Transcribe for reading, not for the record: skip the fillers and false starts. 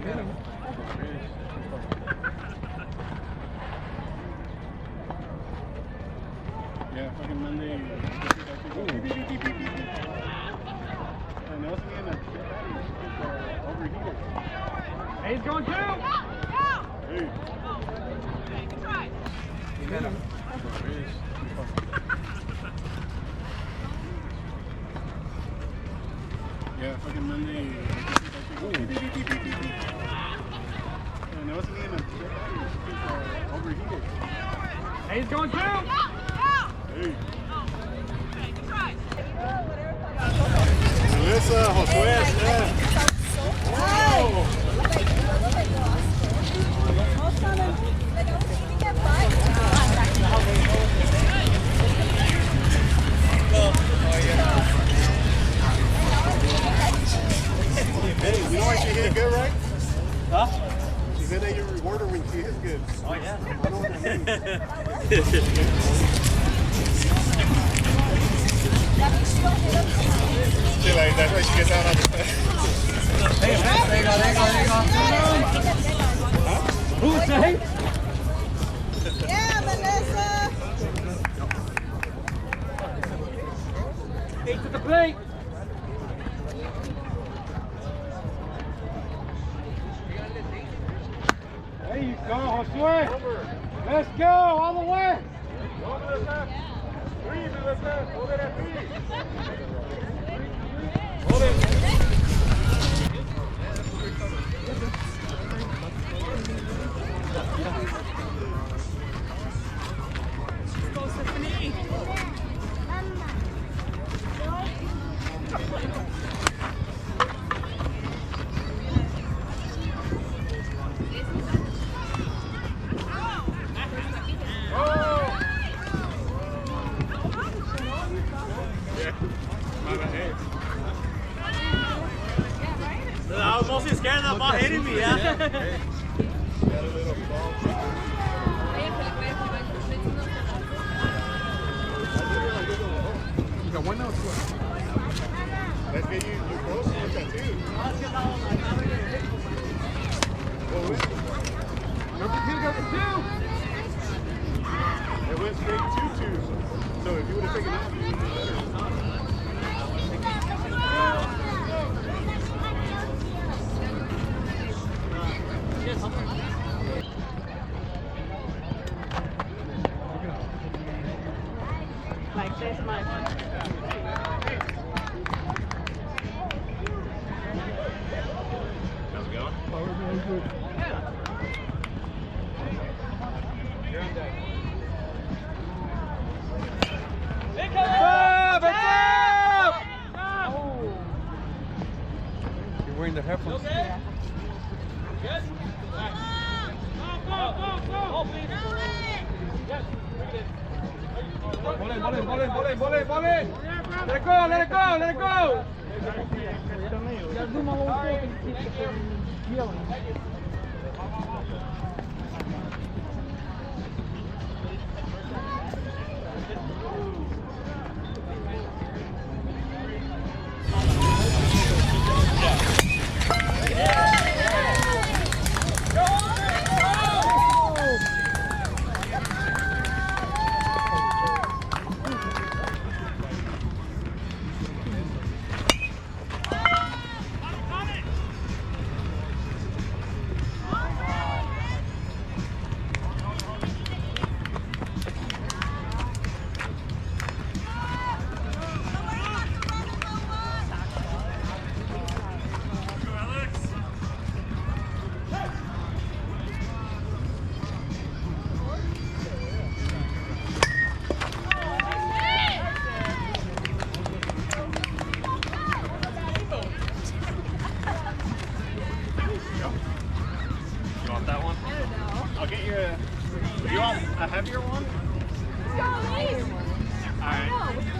Yeah, fucking Monday. Hey, he's going too! Hey. Yeah, fucking Monday. And I wasn't even overheated. Hey, he's going too! Hey. Melissa, Josué, Hey, we know when she hit good, right? Huh? She said that you reward her when she hits good. Oh, yeah. I don't know what that means. See, like, that's why she gets out on the There you go. Who's safe? Yeah, Melissa. Eight to the plate. There you go, Josué. Let's go, all the way. Hold it. I was mostly scared of that ball hitting me, yeah. You got one now, two. Let's get you close with that too. Number two got the two. It went straight 2-2. So if you would have taken that, you would have been better. Like this much. How's it going? You're on deck. You're wearing the headphones. Okay? Yes? Go! Ball in. Let it go. You want that one? I'll get you a... Do you want a heavier one? Alright. Alright.